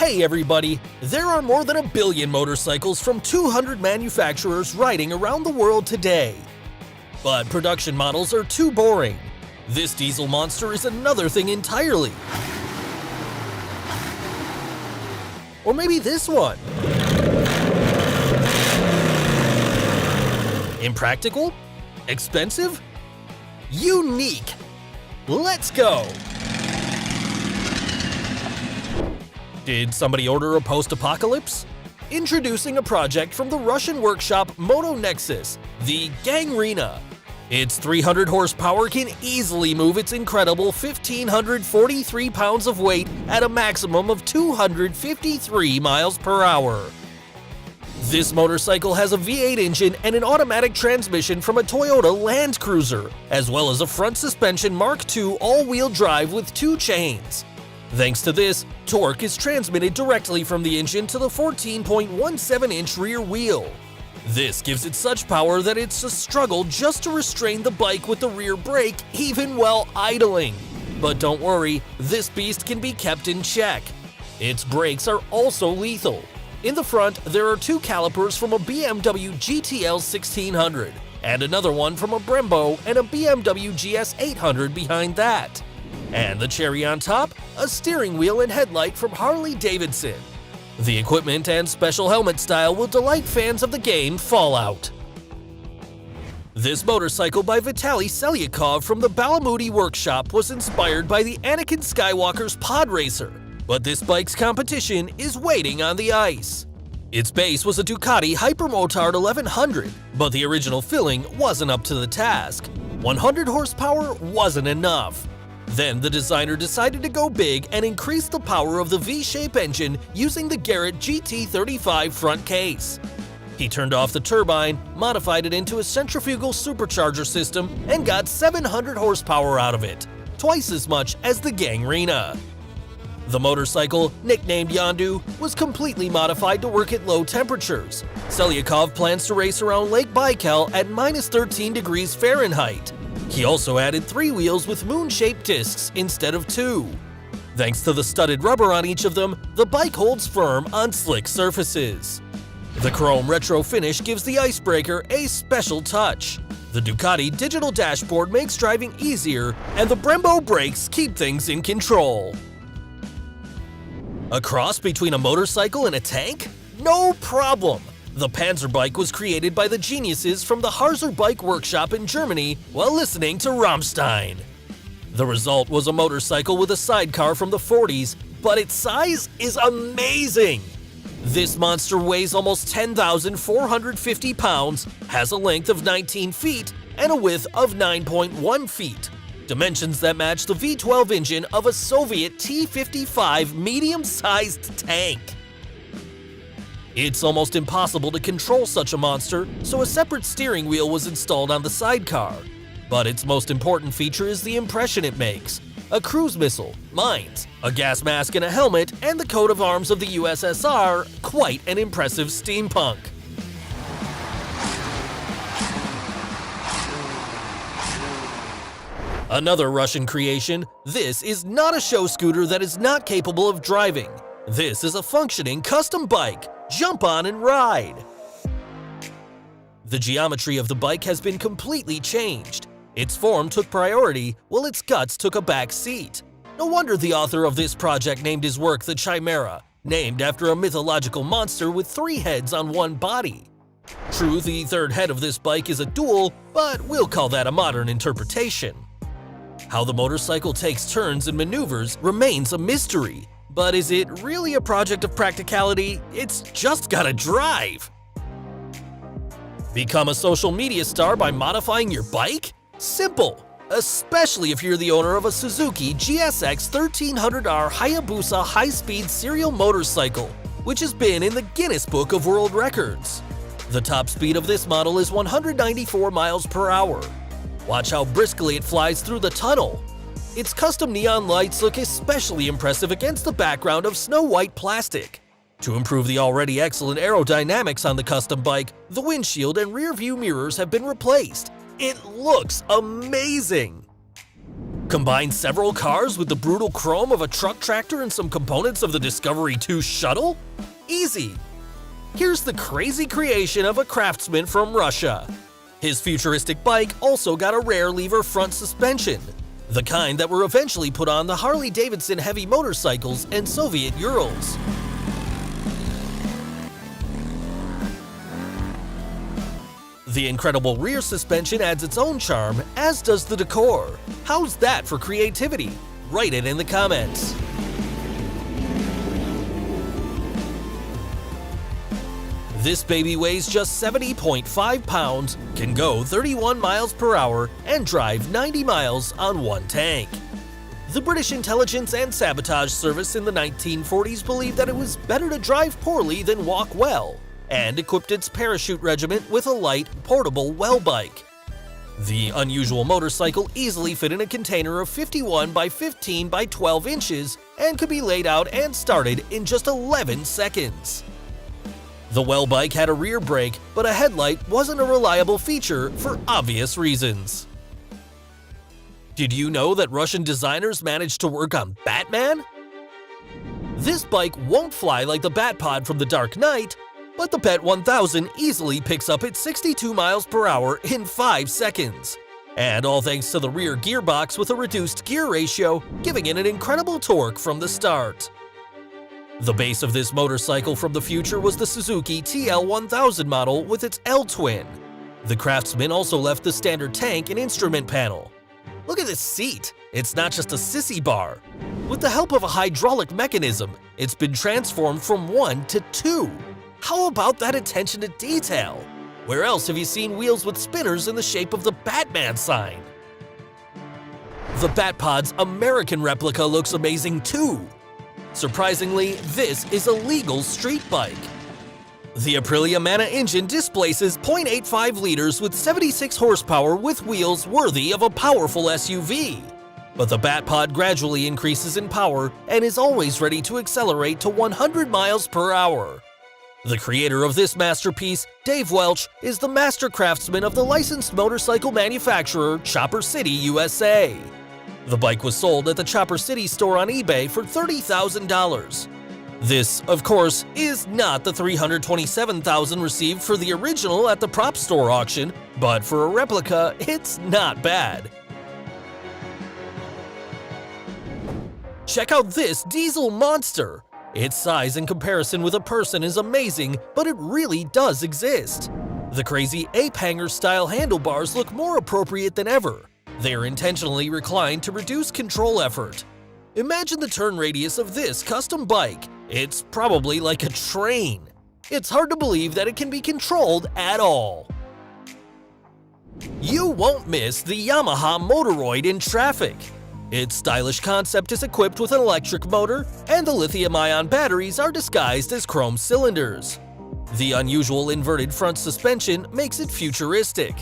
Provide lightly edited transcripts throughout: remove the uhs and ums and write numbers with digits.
Hey everybody, there are more than 1 billion motorcycles from 200 manufacturers riding around the world today. But production models are too boring. This diesel monster is another thing entirely. Or maybe this one. Impractical? Expensive? Unique! Let's go! Did somebody order a post-apocalypse? Introducing a project from the Russian workshop Moto Nexus, the Gangrena. Its 300 horsepower can easily move its incredible 1,543 pounds of weight at a maximum of 253 miles per hour. This motorcycle has a V8 engine and an automatic transmission from a Toyota Land Cruiser, as well as a front suspension Mark II all-wheel drive with 2 chains. Thanks to this, torque is transmitted directly from the engine to the 14.17-inch rear wheel. This gives it such power that it's a struggle just to restrain the bike with the rear brake even while idling. But don't worry, this beast can be kept in check. Its brakes are also lethal. In the front, there are 2 calipers from a BMW GTL 1600, and another one from a Brembo and a BMW GS 800 behind that. And the cherry on top, a steering wheel and headlight from Harley-Davidson. The equipment and special helmet style will delight fans of the game Fallout. This motorcycle by Vitaly Selyakov from the Balamuti workshop was inspired by the Anakin Skywalker's pod racer, but this bike's competition is waiting on the ice. Its base was a Ducati Hypermotard 1100, but the original filling wasn't up to the task. 100 horsepower wasn't enough. Then the designer decided to go big and increase the power of the V-shape engine using the Garrett GT35 front case. He turned off the turbine, modified it into a centrifugal supercharger system, and got 700 horsepower out of it, twice as much as the Gangrena. The motorcycle, nicknamed Yondu, was completely modified to work at low temperatures. Selyakov plans to race around Lake Baikal at -13 degrees Fahrenheit. He also added 3 wheels with moon-shaped discs instead of 2. Thanks to the studded rubber on each of them, the bike holds firm on slick surfaces. The chrome retro finish gives the icebreaker a special touch. The Ducati digital dashboard makes driving easier, and the Brembo brakes keep things in control. A cross between a motorcycle and a tank? No problem! The Panzer bike was created by the geniuses from the Harzer Bike Workshop in Germany while listening to Rammstein. The result was a motorcycle with a sidecar from the 40s, but its size is amazing! This monster weighs almost 10,450 pounds, has a length of 19 feet, and a width of 9.1 feet. Dimensions that match the V12 engine of a Soviet T-55 medium-sized tank. It's almost impossible to control such a monster, so a separate steering wheel was installed on the sidecar. But its most important feature is the impression it makes. A cruise missile, mines, a gas mask and a helmet, and the coat of arms of the USSR, quite an impressive steampunk. Another Russian creation, this is not a show scooter that is not capable of driving. This is a functioning custom bike. Jump on and ride! The geometry of the bike has been completely changed. Its form took priority, while its guts took a back seat. No wonder the author of this project named his work the Chimera, named after a mythological monster with 3 heads on one body. True, the 3rd head of this bike is a dual, but we'll call that a modern interpretation. How the motorcycle takes turns and maneuvers remains a mystery. But is it really a project of practicality? It's just gotta drive! Become a social media star by modifying your bike? Simple! Especially if you're the owner of a Suzuki GSX 1300R Hayabusa high-speed serial motorcycle, which has been in the Guinness Book of World Records. The top speed of this model is 194 miles per hour. Watch how briskly it flies through the tunnel. Its custom neon lights look especially impressive against the background of snow-white plastic. To improve the already excellent aerodynamics on the custom bike, the windshield and rear view mirrors have been replaced. It looks amazing! Combine several cars with the brutal chrome of a truck tractor and some components of the Discovery 2 shuttle? Easy! Here's the crazy creation of a craftsman from Russia. His futuristic bike also got a rare lever front suspension, the kind that were eventually put on the Harley-Davidson heavy motorcycles and Soviet Urals. The incredible rear suspension adds its own charm, as does the decor. How's that for creativity? Write it in the comments. This baby weighs just 70.5 pounds, can go 31 miles per hour, and drive 90 miles on one tank. The British Intelligence and Sabotage Service in the 1940s believed that it was better to drive poorly than walk well, and equipped its parachute regiment with a light, portable well bike. The unusual motorcycle easily fit in a container of 51 by 15 by 12 inches and could be laid out and started in just 11 seconds. The well bike had a rear brake, but a headlight wasn't a reliable feature for obvious reasons. Did you know that Russian designers managed to work on Batman? This bike won't fly like the Batpod from The Dark Knight, but the Bet 1000 easily picks up at 62 miles per hour in 5 seconds. And all thanks to the rear gearbox with a reduced gear ratio, giving it an incredible torque from the start. The base of this motorcycle from the future was the Suzuki TL1000 model with its L-twin. The craftsman also left the standard tank and instrument panel. Look at this seat, it's not just a sissy bar. With the help of a hydraulic mechanism, it's been transformed from 1 to 2. How about that attention to detail? Where else have you seen wheels with spinners in the shape of the Batman sign? The Batpod's American replica looks amazing too. Surprisingly, this is a legal street bike. The Aprilia Mana engine displaces 0.85 liters with 76 horsepower with wheels worthy of a powerful SUV. But the Batpod gradually increases in power and is always ready to accelerate to 100 miles per hour. The creator of this masterpiece, Dave Welch, is the master craftsman of the licensed motorcycle manufacturer Chopper City, USA. The bike was sold at the Chopper City store on eBay for $30,000. This, of course, is not the $327,000 received for the original at the prop store auction, but for a replica, it's not bad. Check out this diesel monster! Its size in comparison with a person is amazing, but it really does exist. The crazy ape hanger style handlebars look more appropriate than ever. They are intentionally reclined to reduce control effort. Imagine the turn radius of this custom bike. It's probably like a train. It's hard to believe that it can be controlled at all. You won't miss the Yamaha Motoroid in traffic. Its stylish concept is equipped with an electric motor, and the lithium-ion batteries are disguised as chrome cylinders. The unusual inverted front suspension makes it futuristic.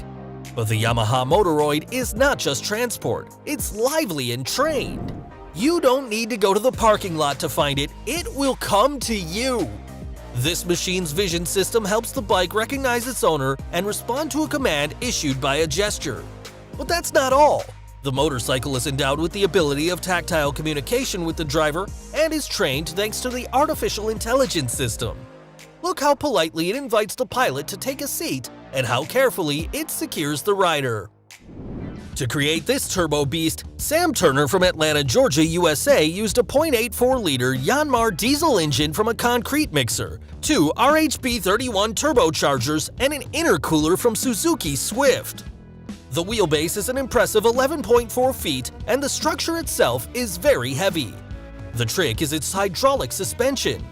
But the Yamaha Motoroid is not just transport, it's lively and trained. You don't need to go to the parking lot to find it, it will come to you. This machine's vision system helps the bike recognize its owner and respond to a command issued by a gesture. But that's not all. The motorcycle is endowed with the ability of tactile communication with the driver and is trained thanks to the artificial intelligence system. Look how politely it invites the pilot to take a seat and how carefully it secures the rider. To create this turbo beast, Sam Turner from Atlanta, Georgia, USA used a 0.84-liter Yanmar diesel engine from a concrete mixer, 2 RHB31 turbochargers, and an intercooler from Suzuki Swift. The wheelbase is an impressive 11.4 feet, and the structure itself is very heavy. The trick is its hydraulic suspension.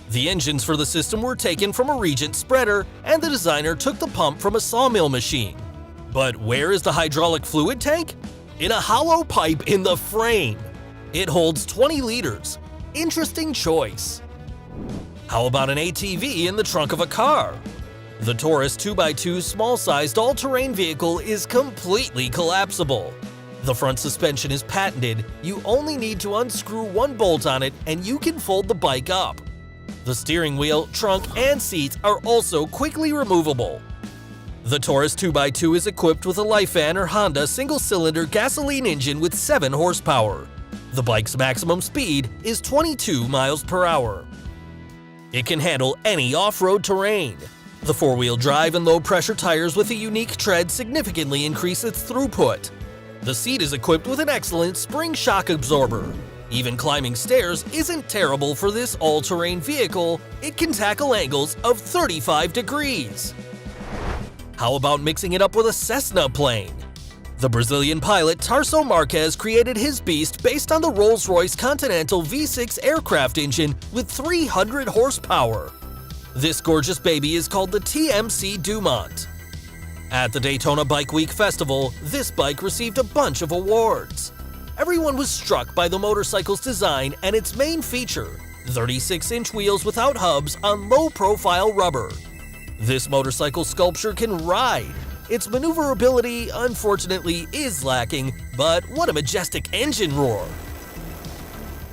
The engines for the system were taken from a Regent spreader, and the designer took the pump from a sawmill machine. But where is the hydraulic fluid tank? In a hollow pipe in the frame. It holds 20 liters. Interesting choice. How about an ATV in the trunk of a car? The Taurus 2x2 small-sized all-terrain vehicle is completely collapsible. The front suspension is patented. You only need to unscrew one bolt on it and you can fold the bike up. The steering wheel, trunk, and seats are also quickly removable. The Taurus 2x2 is equipped with a Lifan or Honda single-cylinder gasoline engine with 7 horsepower. The bike's maximum speed is 22 miles per hour. It can handle any off-road terrain. The 4-wheel drive and low-pressure tires with a unique tread significantly increase its throughput. The seat is equipped with an excellent spring shock absorber. Even climbing stairs isn't terrible for this all-terrain vehicle. It can tackle angles of 35 degrees. How about mixing it up with a Cessna plane? The Brazilian pilot Tarso Marques created his beast based on the Rolls-Royce Continental V6 aircraft engine with 300 horsepower. This gorgeous baby is called the TMC Dumont. At the Daytona Bike Week Festival, this bike received a bunch of awards. Everyone was struck by the motorcycle's design and its main feature, 36-inch wheels without hubs on low-profile rubber. This motorcycle sculpture can ride. Its maneuverability, unfortunately, is lacking, but what a majestic engine roar!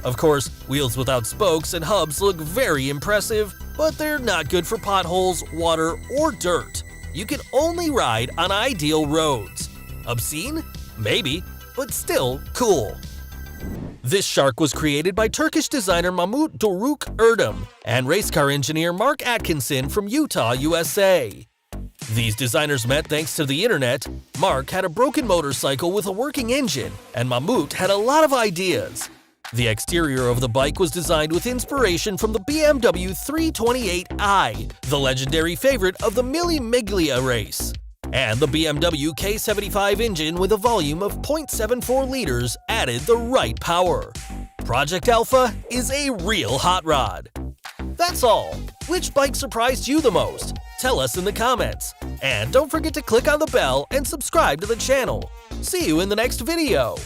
Of course, wheels without spokes and hubs look very impressive, but they're not good for potholes, water, or dirt. You can only ride on ideal roads. Obscene? Maybe, but still cool. This shark was created by Turkish designer Mahmut Doruk Erdem and race car engineer Mark Atkinson from Utah, USA. These designers met thanks to the internet. Mark had a broken motorcycle with a working engine, and Mahmut had a lot of ideas. The exterior of the bike was designed with inspiration from the BMW 328i, the legendary favorite of the Mille Miglia race. And the BMW K75 engine with a volume of 0.74 liters added the right power. Project Alpha is a real hot rod. That's all. Which bike surprised you the most? Tell us in the comments. And don't forget to click on the bell and subscribe to the channel. See you in the next video.